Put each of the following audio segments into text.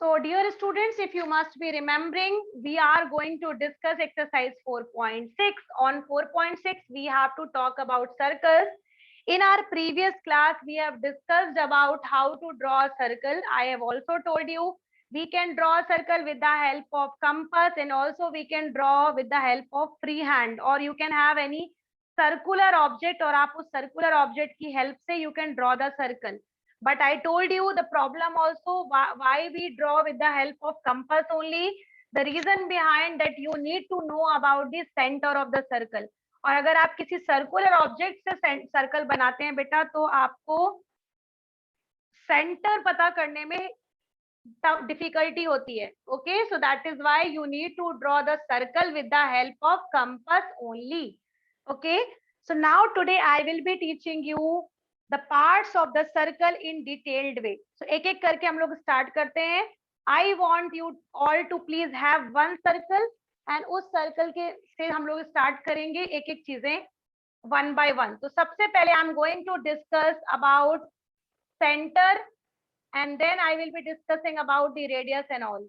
So dear students, if you must be remembering, we are going to discuss exercise 4.6. On 4.6, we have to talk about circles. In our previous class, we have discussed about how to draw a circle. I have also told you we can draw a circle with the help of compass, and also we can draw with the help of freehand, or you can have any circular object, और आप उस circular object की help से you can draw the circle. But I told you the problem also why we draw with the help of compass only. The reason behind that you need to know about the center of the circle. और अगर आप किसी circular object से circle बनाते हैं बेटा, तो आपको सेंटर पता करने में डिफिकल्टी होती है. Okay, so that is why you need to draw the circle with the help of compass only. Okay, so now today I will be teaching you the parts of the circle in detailed way. So एक एक करके हम लोग start करते हैं. I want you all to please have one circle and उस circle के से हम लोग स्टार्ट करेंगे एक एक चीजें one by one. तो सबसे पहले I am going to discuss about center and then I will be discussing about the radius and all.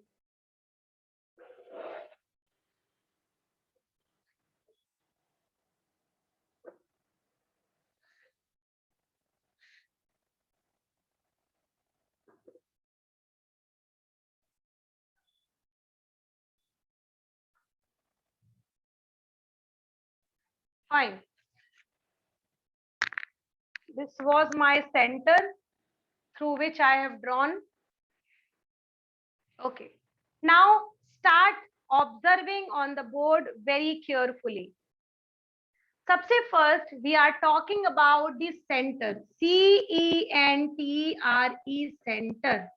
Fine. This was my center through which I have drawn. Okay. Now start observing on the board very carefully. सबसे first we are talking about the center. C-E-N-T-R-E, center.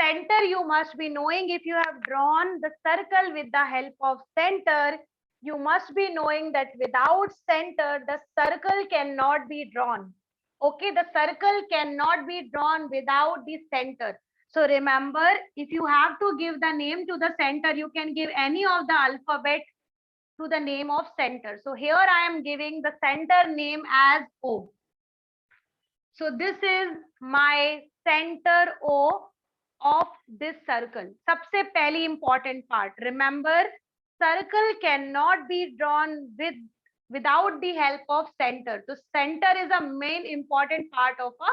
Center you must be knowing. If you have drawn the circle with the help of center, you must be knowing that without center, the circle cannot be drawn. Okay, the circle cannot be drawn without the center. So remember, if you have to give the name to the center, you can give any of the alphabet to the name of center. So here I am giving the center name as O. So this is my center O of this circle. सबसे पहली important part. Remember, circle cannot be drawn without the help of center. So center is a main important part of a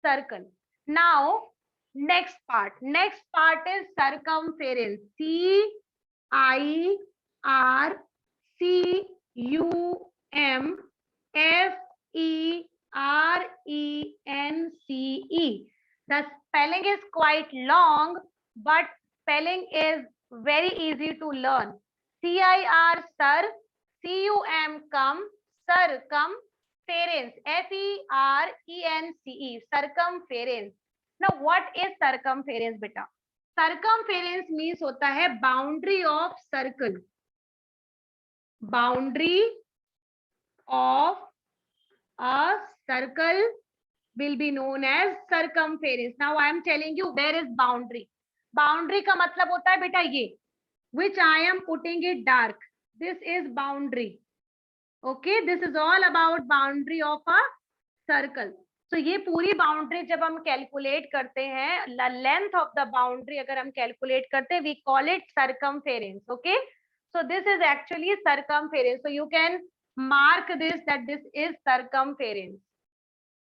circle. Now, next part. Next part is circumference. C-I-R-C-U-M-F-E-R-E-N-C-E. The spelling is quite long, but spelling is very easy to learn. C-I-R, sir, C-U-M, come, circumference, F-E-R-E-N-C-E, circumference. Now, what is circumference, beta? Circumference means होता है boundary of circle. Boundary of a circle will be known as circumference. Now I am telling you where is boundary. Boundary का मतलब होता है बेटा ये, which I am putting it dark. This is boundary. Okay, this is all about boundary of a circle. So ये पूरी boundary जब हम calculate करते हैं, the length of the boundary अगर हम calculate करते हैं, we call it circumference. Okay, so this is actually circumference. So you can mark this that this is circumference.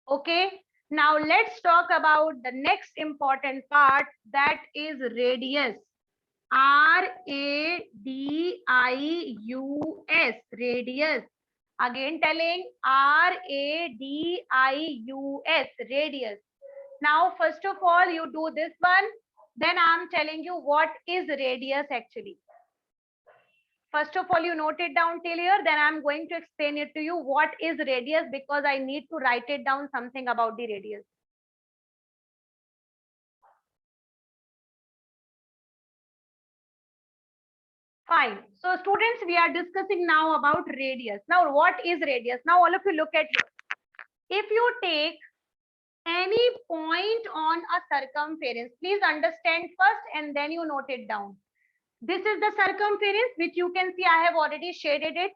Okay, now let's talk about the next important part, that is radius. R-A-D-I-U-S, radius. Again telling R-A-D-I-U-S, radius. Now first of all you do this one, then I am telling you what is radius actually. First of all, you note it down till here, then I am going to explain it to you what is radius, because I need to write it down something about the radius. Fine. So students, we are discussing now about radius. Now what is radius? Now all of you look at here. If you take any point on a circumference, please understand first and then you note it down. This is the circumference which you can see I have already shaded it.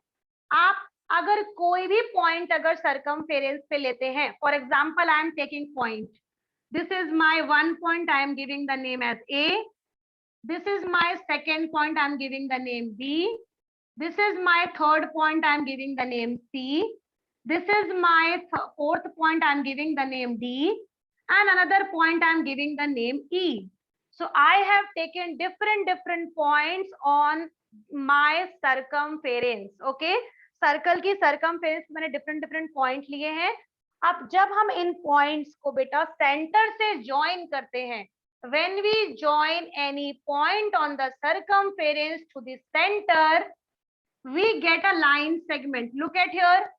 आप अगर कोई भी point अगर circumference पे लेते हैं, for example I am taking point. This is my one point, I am giving the name as A. This is my second point, I'm giving the name B. This is my third point, I'm giving the name C. This is my fourth point, I'm giving the name D. And another point, I'm giving the name E. So I have taken different points on my circumference. Okay, circle की circumference मैंने different point लिए हैं. अब जब हम इन points को बेटा center से join करते हैं, when we join any point on the circumference to the center, we get a line segment. Look at here,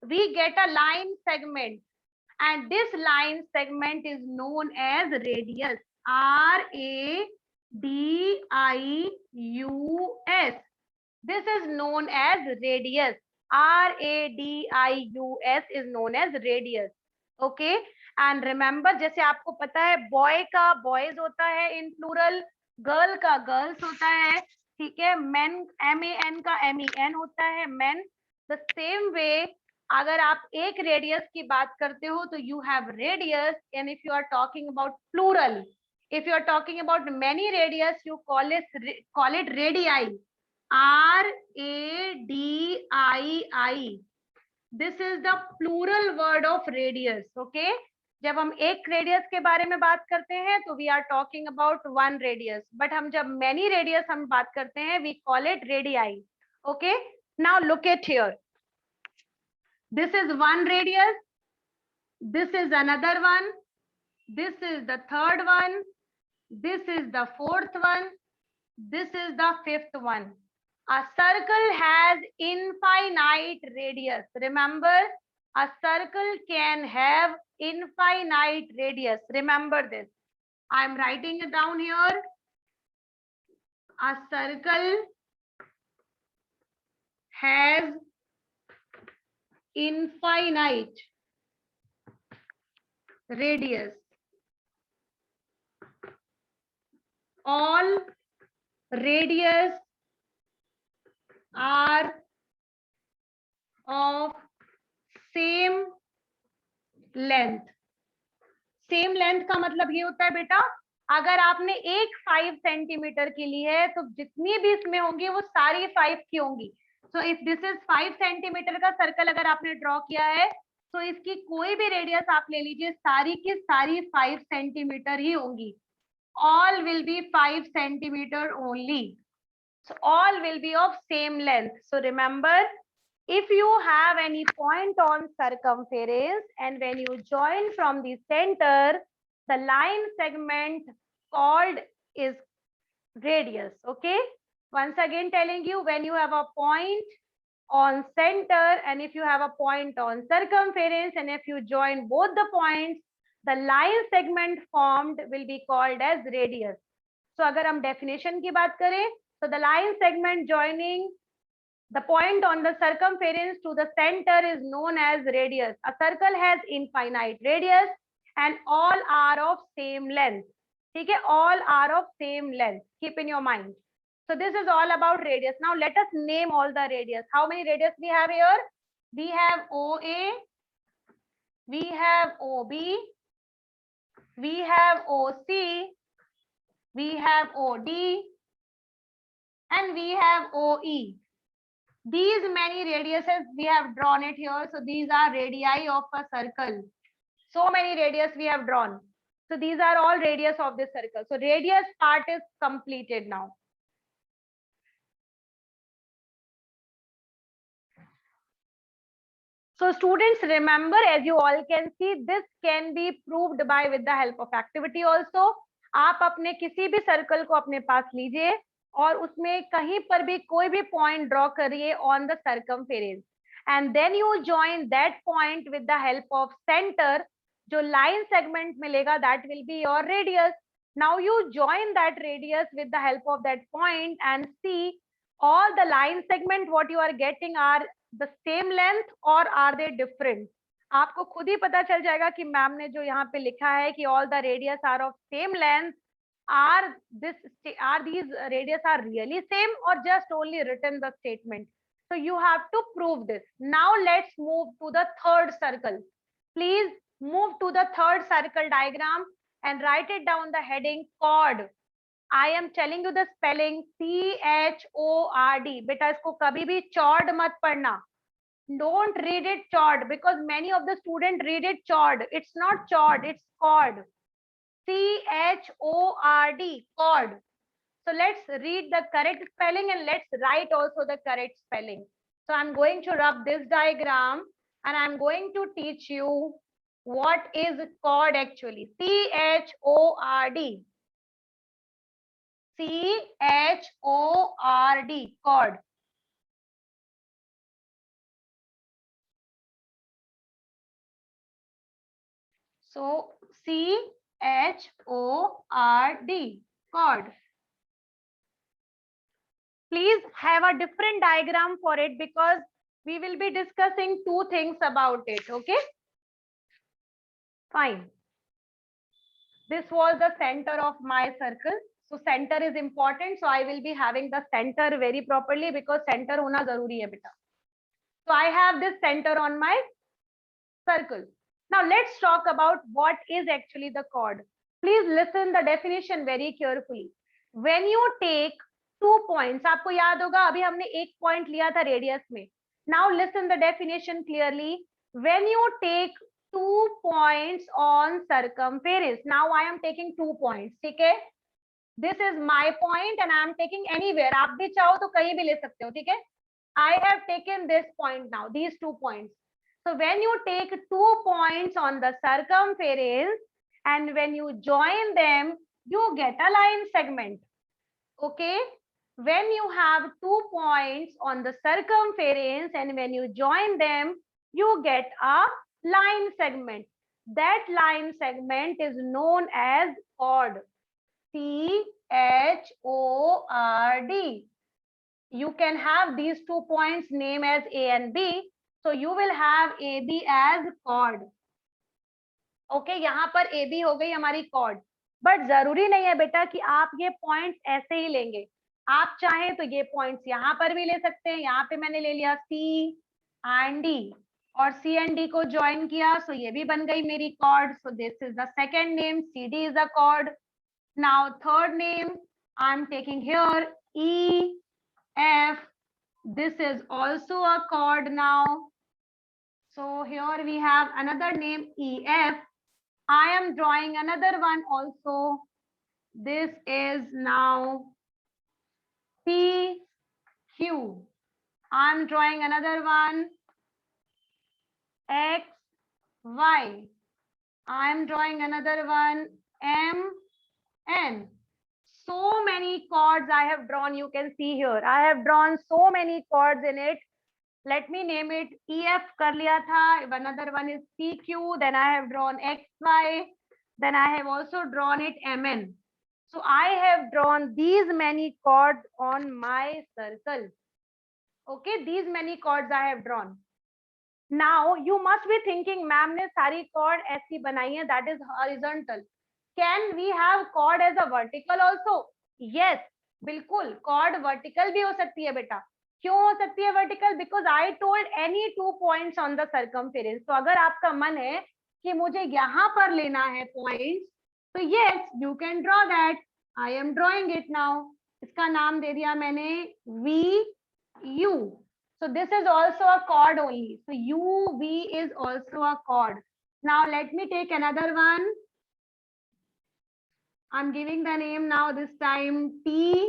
we get a line segment, and this line segment is known as radius. R-A-D-I-U-S. This is known as radius. R-A-D-I-U-S is known as radius. Okay, and remember, जैसे आपको पता है boy का boys होता है in plural, girl का girls होता है, ठीक है, men M-A-N का M-E-N होता है men. The same way, अगर आप एक रेडियस की बात करते हो तो you have radius, and if you are talking about plural, if you are talking about many radius, you call it radii. R-A-D-I-I. This is the plural word of radius. Okay, जब हम एक radius के बारे में बात करते हैं तो we are talking about one radius, but हम जब many radius हम बात करते हैं, we call it radii. Okay, now look at here. This is one radius, this is another one, this is the third one, this is the fourth one, this is the fifth one. A circle has infinite radius. Remember, a circle can have infinite radius. Remember this. I am writing it down here. A circle has infinite radius. All radius are of same length. Same length का मतलब ये होता है बेटा, अगर आपने एक 5 centimetre की ली है तो जितनी भी इसमें होंगी वो सारी 5 की होंगी. So if this is 5 centimetre का सर्कल अगर आपने ड्रॉ किया है तो इसकी कोई भी रेडियस आप ले लीजिए, सारी की सारी 5 सेंटीमीटर ही होंगी. All will be 5 centimetre only. So all will be of same length. So remember, if you have any point on circumference and when you join from the center, the line segment called is radius. Okay, once again telling you, when you have a point on center and if you have a point on circumference and if you join both the points, the line segment formed will be called as radius. So अगर हम definition की बात करें, so the line segment joining the point on the circumference to the center is known as radius. A circle has infinite radius and all are of same length. ठीक है, all are of same length. Keep in your mind. So this is all about radius. Now let us name all the radius. How many radius we have here? We have OA, we have OB, we have OC, we have OD, and we have OE. These many radiuses we have drawn it here. So these are radii of a circle. So many radius we have drawn. So these are all radius of this circle. So radius part is completed now. So students, remember, as you all can see, this can be proved by with the help of activity also. आप अपने किसी भी circle को अपने पास लीजिए और उसमें कहीं पर भी कोई भी पॉइंट ड्रॉ करिए on the circumference and then you join that point with the help of centre. जो लाइन सेगमेंट मिलेगा that will be your radius. Now you join that radius with the help of that point and see all the line segment what you are getting are the same length or are they different. आपको खुद ही पता चल जाएगा कि ma'am ने जो यहाँ पे लिखा है कि all the radius are of same length, are these radius are really same or just only written the statement. So you have to prove this. Now let's move to the third circle. Please move to the third circle diagram and write it down the heading chord. I am telling you the spelling CHORD. बेटा इसको कभी भी chord मत पढ़ना. Don't read it chord because many of the students read it chord. It's not chord, it's chord. CHORD, chord. So let's read the correct spelling and let's write also the correct spelling. So I'm going to rub this diagram and I'm going to teach you what is chord actually. CHORD. CHORD, chord. So CHORD, chord. Please have a different diagram for it because we will be discussing two things about it. Okay, fine. This was the center of my circle. So center is important. So I will be having the center very properly because center hona zaruri hai beta. So I have this center on my circle. Now let's talk about what is actually the chord. Please listen the definition very carefully. When you take 2 points, आपको याद होगा अभी हमने एक point लिया था radius में. Now listen the definition clearly. When you take 2 points on circumference, now I am taking 2 points. ठीक है? This is my point and I am taking anywhere. आप भी चाहो तो कहीं भी ले सकते हो. ठीक है? I have taken this point now, these 2 points. So when you take 2 points on the circumference and when you join them, you get a line segment. Okay? When you have 2 points on the circumference and when you join them, you get a line segment. That line segment is known as chord. CHORD. You can have these 2 points named as A and B. So you will have AB as chord. Okay, यहाँ पर AB हो गई हमारी chord. But जरूरी नहीं है बेटा कि आप ये points ऐसे ही लेंगे. आप चाहें तो ये points यहाँ पर भी ले सकते हैं. यहाँ पे मैंने ले लिया C and D और C and D को join किया. So ये भी बन गई मेरी chord. So this is the second name. CD is a chord. Now third name I'm taking here E, F. This is also a chord now. So here we have another name EF. I am drawing another one also. This is now PQ. I am drawing another one X, Y. I am drawing another one M, N. So many chords I have drawn, you can see here. I have drawn so many chords in it. Let me name it EF कर लिया था. Another one is PQ. Then I have drawn XY. Then I have also drawn it MN. So I have drawn these many chords on my circle. Okay, these many chords I have drawn. Now you must be thinking, ma'am ने सारी chord ऐसी बनाई है, that is horizontal. Can we have chord as a vertical also? Yes, बिल्कुल. Chord vertical भी हो सकती है बेटा. क्यों हो सकती है vertical? Because I told any 2 points on the circumference. तो अगर आपका मन है कि मुझे यहाँ पर लेना है पॉइंट्स, तो yes you can draw that. I am drawing it now. इसका नाम दे दिया मैंने V U. So this is also a chord only. So UV is also a chord. Now let me take another one. I'm giving the name now this time TL.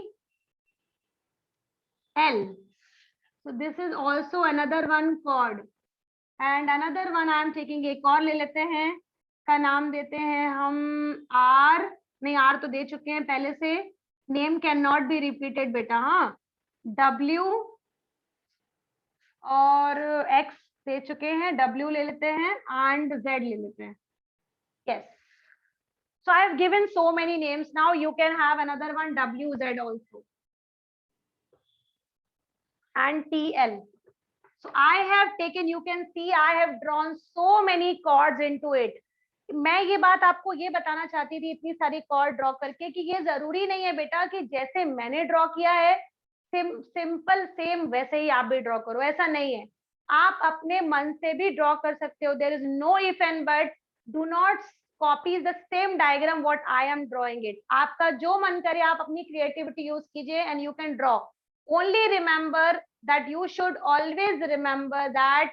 So this is also another one chord. And another one I am taking. एक और ले लेते हैं. का नाम देते हैं हम R. नहीं, R तो दे चुके हैं पहले से. Name cannot be repeated बेटा. हाँ, W और X दे चुके हैं. W ले लेते हैं and Z ले लेते हैं. Yes. So I have given so many names. Now you can have another one WZ also. And TL. So I have taken, you can see I have drawn so many chords into it. मैं ये बात आपको ये बताना चाहती थी इतनी सारी chord ड्रॉ करके कि ये जरूरी नहीं है बेटा कि जैसे मैंने ड्रॉ किया है सिंपल सेम वैसे ही आप भी ड्रॉ करो. ऐसा नहीं है. आप अपने मन से भी ड्रॉ कर सकते हो. There is no if and but. Do not copies the same diagram what I am drawing it. आपका जो मन करे आप अपनी creativity use कीजिए and you can draw. Only remember that you should always remember that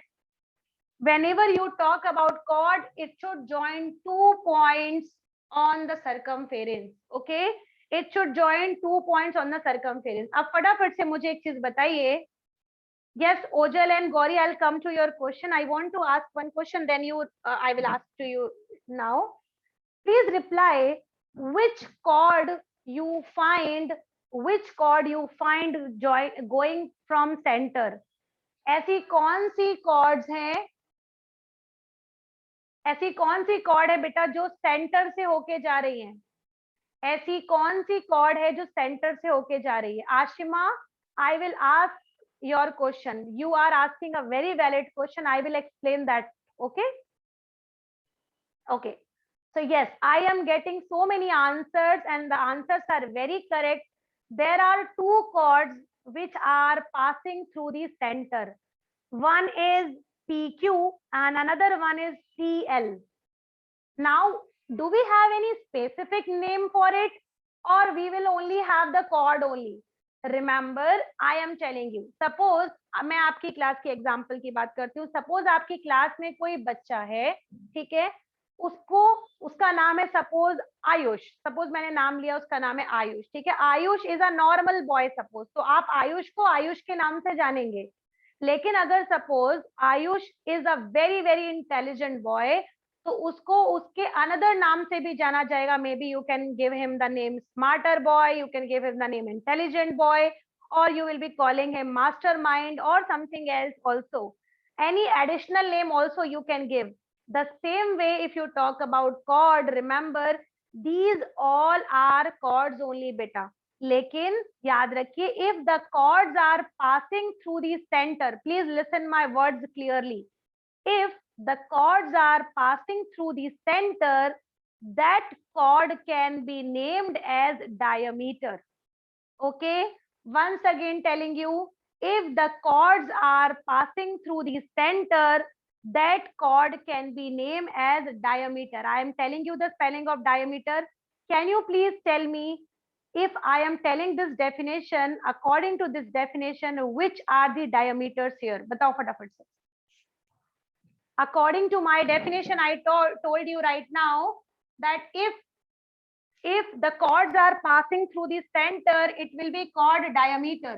whenever you talk about chord, it should join 2 points on the circumference. Okay, it should join 2 points on the circumference. अब फटाफट से मुझे एक चीज बताइए. Yes, Ojal and Gauri, I'll come to your question. I want to ask one question, then I will ask to you now. Please reply which chord you find going from center. ऐसी कौन सी chords हैं, ऐसी कौन सी chord है बेटा जो center से होके जा रही है? ऐसी कौन सी chord है जो center से होके जा रही है? Ashima, I will ask your question. You are asking a very valid question. I will explain that. Okay. Okay. So yes, I am getting so many answers and the answers are very correct. There are 2 chords which are passing through the center. One is PQ and another one is TL. Now, do we have any specific name for it or we will only have the chord only? Remember, I am telling you. Suppose मैं आपकी class की example की बात करती हूँ. Suppose आपकी class में कोई बच्चा है, ठीक है, उसका नाम है सपोज आयुष. सपोज मैंने नाम लिया, उसका नाम है आयुष. ठीक है, Ayush is a normal boy suppose. तो आप आयुष को आयुष के नाम से जानेंगे. लेकिन अगर suppose Ayush is a very very intelligent boy, तो उसको उसके अनदर नाम से भी जाना जाएगा. May be you can give him the name smarter boy, you can give him the name intelligent boy, or you will be calling him mastermind or something else also. Any additional name also you can give. The same way if you talk about chord, remember these all are chords only beta. लेकिन याद रखिए, if the chords are passing through the center, please listen my words clearly. If the chords are passing through the center, that chord can be named as diameter. Okay, once again telling you, if the chords are passing through the center, that chord can be named as diameter. I am telling you the spelling of diameter. Can you please tell me, if I am telling this definition, according to this definition, which are the diameters here? बताओ फटाफट से. According to my definition, I told you right now that if the chords are passing through the center, it will be called diameter.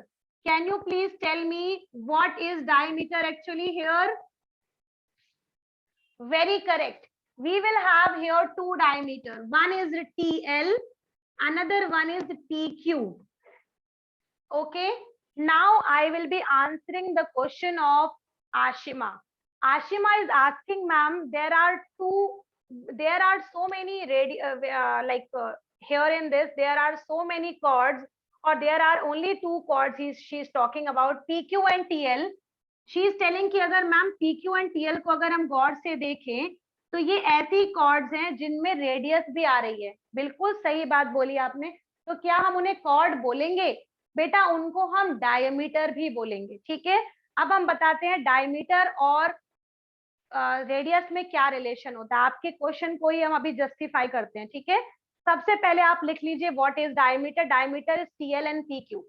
Can you please tell me what is diameter actually here? Very correct. We will have here 2 diameter. One is TL, another one is PQ. Okay. Now I will be answering the question of Ashima. Ashima is asking, ma'am, there are so many here in this, there are so many chords, or there are only 2 chords she's talking about, PQ and TL. She is telling कि अगर ma'am PQ and TL को अगर हम गौर से देखें तो ये ऐसी chords हैं जिनमें रेडियस भी आ रही है. बिल्कुल सही बात बोली आपने. तो क्या हम उन्हें chord बोलेंगे? बेटा उनको हम डायमीटर भी बोलेंगे. ठीक है, अब हम बताते हैं डायमीटर और रेडियस में क्या रिलेशन होता है. आपके क्वेश्चन को ही हम अभी जस्टिफाई करते हैं. ठीक है, सबसे पहले आप लिख लीजिए what is diameter. Diameter is TL and PQ.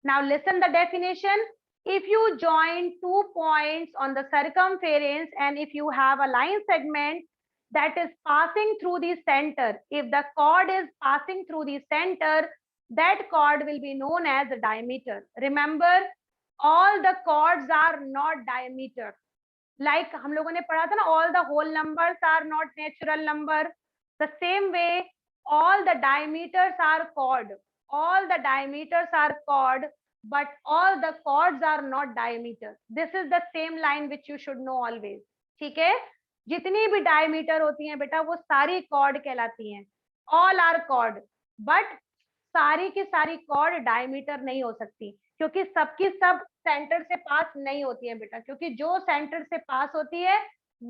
Now listen the definition. If you join 2 points on the circumference and if you have a line segment that is passing through the center, if the chord is passing through the center, that chord will be known as the diameter. Remember, all the chords are not diameter. Like हम लोगों ने पढ़ा था ना, all the whole numbers are not natural number. The same way, all the diameters are chord. All the diameters are chord, but all the chords are not diameter. This is the same line which you should know always. ठीक है, जितनी भी diameter होती हैं बेटा वो सारी chord कहलाती हैं. All are chord, but सारी की सारी chord diameter नहीं हो सकती, क्योंकि सबकी सब सेंटर से पास नहीं होती है बेटा. क्योंकि जो सेंटर से पास होती है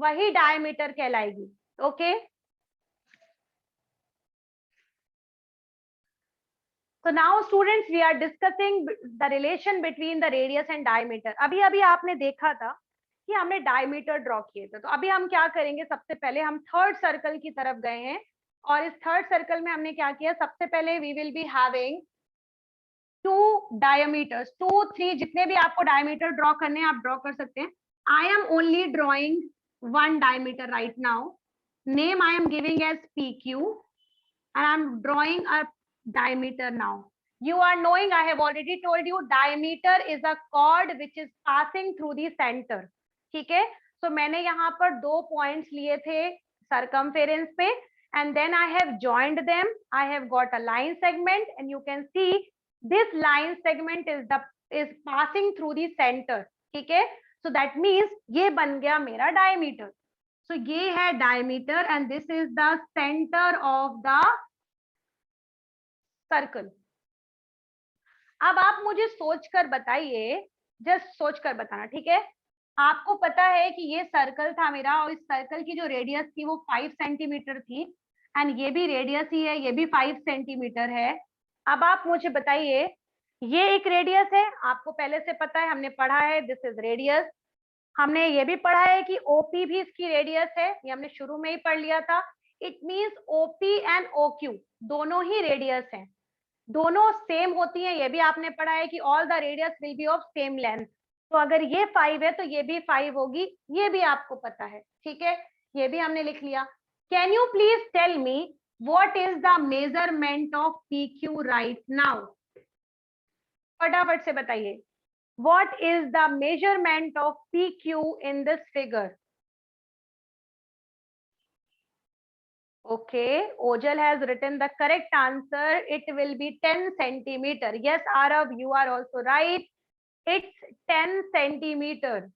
वही diameter कहलाएगी. Okay, So now students, we are discussing the relation between the radius and diameter. अभी आपने देखा था कि हमने डायमीटर ड्रॉ किए थे। तो अभी हम क्या करेंगे, सबसे पहले हम थर्ड सर्कल की तरफ गए हैं और इस थर्ड सर्कल में हमने क्या किया, सबसे पहले we will be having 2 diameters, 2 3 जितने भी आपको डायमीटर ड्रॉ करने हैं आप ड्रॉ कर सकते हैं। I am only drawing 1 diameter right now, name I am giving as PQ and I'm drawing a diameter now. You are knowing, I have already told you, diameter is a chord which is passing through the center. ठीक है, so मैंने यहाँ पर 2 points लिए थे circumference पे and then I have joined them. I have got a line segment and you can see this line segment is passing through the center. ठीक है, so that means ये बन गया मेरा diameter. So ये है diameter and this is the center of the circle. अब आप मुझे सोचकर बताइए, जस्ट सोचकर बताना, ठीक है। आपको पता है कि ये सर्कल था मेरा और इस सर्कल की जो रेडियस थी वो 5 सेंटीमीटर थी एंड ये भी रेडियस ही है, ये भी 5 सेंटीमीटर है। अब आप मुझे बताइए, ये एक रेडियस है, आपको पहले से पता है, हमने पढ़ा है, दिस इज रेडियस। हमने ये भी पढ़ा है कि OP भी इसकी रेडियस है, ये हमने शुरू में ही पढ़ लिया था। It means OP and OQ दोनों ही रेडियस हैं, दोनों सेम होती हैं, ये भी आपने पढ़ा है कि all the radius will be of same length. तो अगर ये 5 है तो ये भी 5 होगी, ये भी आपको पता है, ठीक है, ये भी हमने लिख लिया। Can you please tell me what is the measurement of PQ right now, फटाफट से बताइए, what is the measurement of PQ in this figure. Okay, Ojal has written the correct answer. It will be 10 centimeter. Yes, Arav, you are also right. It's 10 centimeter.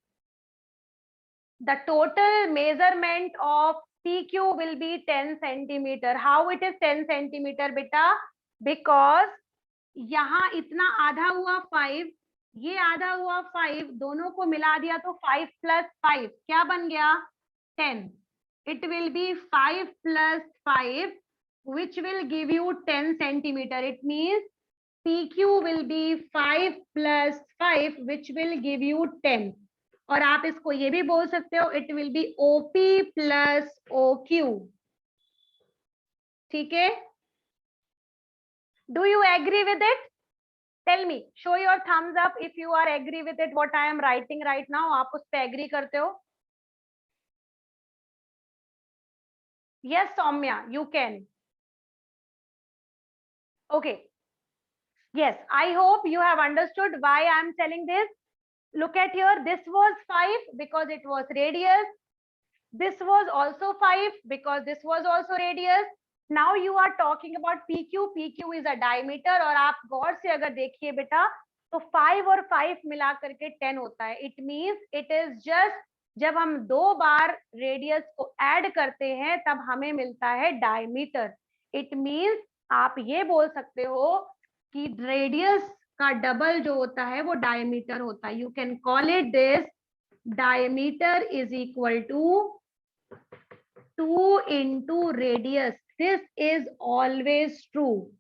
The total measurement of PQ will be 10 centimeter. How it is 10 centimeter, beta? Because यहाँ इतना आधा हुआ 5, ये आधा हुआ 5, दोनों को मिला दिया तो 5 + 5 क्या बन गया, 10. It will be 5 + 5 which will give you 10 centimeter. It means PQ will be 5 + 5 which will give you 10. और आप इसको ये भी बोल सकते हो, it will be OP + OQ. ठीक है, do you agree with it? Tell me, show your thumbs up if you are agree with it what I am writing right now. आप उस पे agree करते हो? Yes, Soumya, you can. Okay. Yes, I hope you have understood why I am telling this. Look at here, this was 5 because it was radius. This was also 5 because this was also radius. Now you are talking about PQ. PQ is a diameter और आप गौर से अगर देखिए बेटा तो 5 और 5 मिला करके 10 होता है. It means it is just जब हम 2 बार रेडियस को ऐड करते हैं तब हमें मिलता है डायमीटर. इट मींस आप ये बोल सकते हो कि रेडियस का डबल जो होता है वो डायमीटर होता है. You can call it this diameter is equal to 2 into radius. This is always true.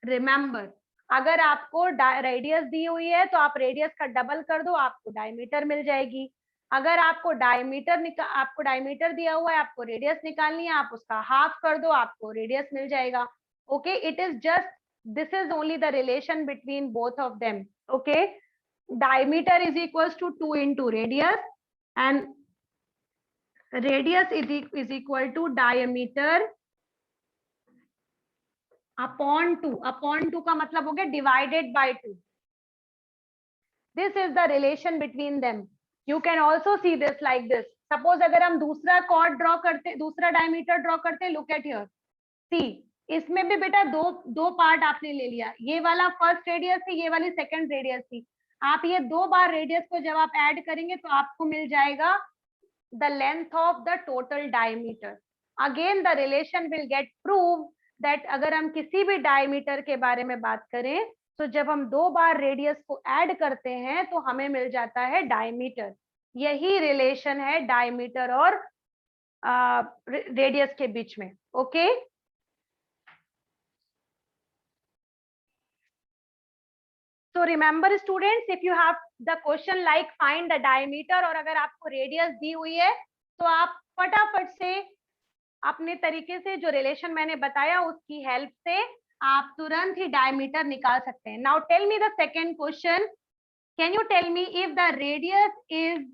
Remember, अगर आपको रेडियस दी हुई है तो आप रेडियस का डबल कर दो, आपको डायमीटर मिल जाएगी. अगर आपको डायमीटर दिया हुआ है, आपको रेडियस निकालनी है, आप उसका हाफ कर दो, आपको रेडियस मिल जाएगा. Okay, it is just, this is only the relation between both of them. Okay, diameter is equals to 2 into radius and radius is equal to diameter upon 2. Upon 2 का मतलब हो गया divided by 2. This is the relation between them. You can also see this like this. Suppose अगर हम दूसरा chord draw करते, दूसरा diameter draw करते, look at here. See, इसमें भी बेटा दो पार्ट आपने ले लिया. ये वाला फर्स्ट रेडियस थी, ये वाली सेकंड रेडियस थी. आप ये 2 बार रेडियस को जब आप ऐड करेंगे तो आपको मिल जाएगा the length of the total diameter. Again the relation will get proved that अगर हम किसी भी डायमीटर के बारे में बात करें तो जब हम 2 बार रेडियस को ऐड करते हैं तो हमें मिल जाता है डायमीटर. यही रिलेशन है डायमीटर और रेडियस के बीच में. Okay, so remember students, if you have the question like find the diameter, और अगर आपको रेडियस दी हुई है तो आप फटाफट से अपने तरीके से जो रिलेशन मैंने बताया उसकी हेल्प से आप तुरंत ही डायमीटर निकाल सकते हैं. Now tell me the second question. Can you tell me if the radius is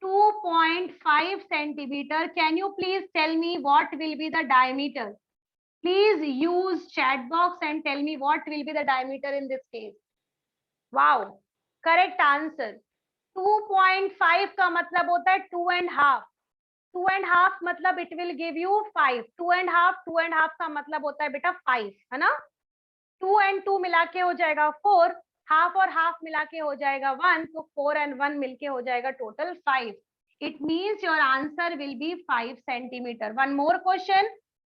2.5 centimeter, can you please tell me what will be the diameter? Please use chat box and tell me what will be the diameter in this case. Wow, correct answer. 2.5 का मतलब होता है 2.5. 2.5 मतलब it will give you 5. 2.5 का मतलब होता है बेटा 5, है ना. 2 and 2 मिला के हो जाएगा 4, हाफ और हाफ मिला के हो जाएगा 1, तो 4 and 1 मिलके हो जाएगा total 5. It means your answer will be 5 centimeter. One more question.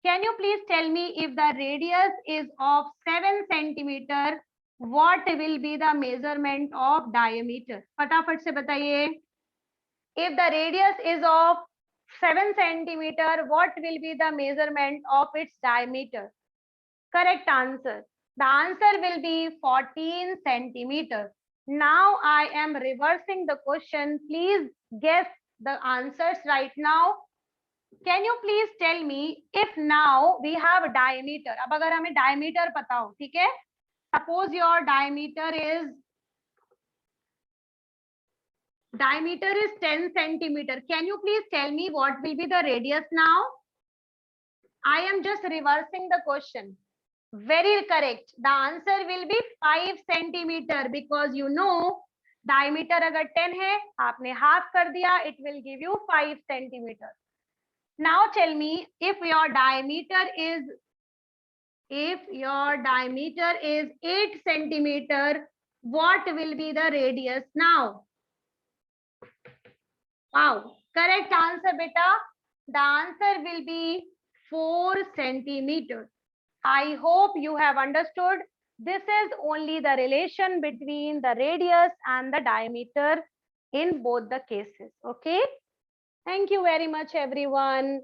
Can you please tell me if the radius is of 7 centimeter, what will be the measurement of diameter? फटाफट से बताइए. If the radius is of 7 centimeter, what will be the measurement of its diameter? Correct answer. The answer will be 14 centimeters. Now I am reversing the question. Please guess the answers right now. Can you please tell me if now we have diameter? अब अगर हमें diameter पता हो, ठीक है? Suppose your diameter is 10 centimeter. Can you please tell me what will be the radius now? I am just reversing the question. Very correct. The answer will be 5 centimeter because you know diameter अगर 10 है, आपने half कर दिया, it will give you 5 centimeter. Now tell me if your diameter is 8 centimeter, what will be the radius now? Wow, correct answer beta. The answer will be 4 centimeters. I hope you have understood. This is only the relation between the radius and the diameter in both the cases. Okay. Thank you very much, everyone.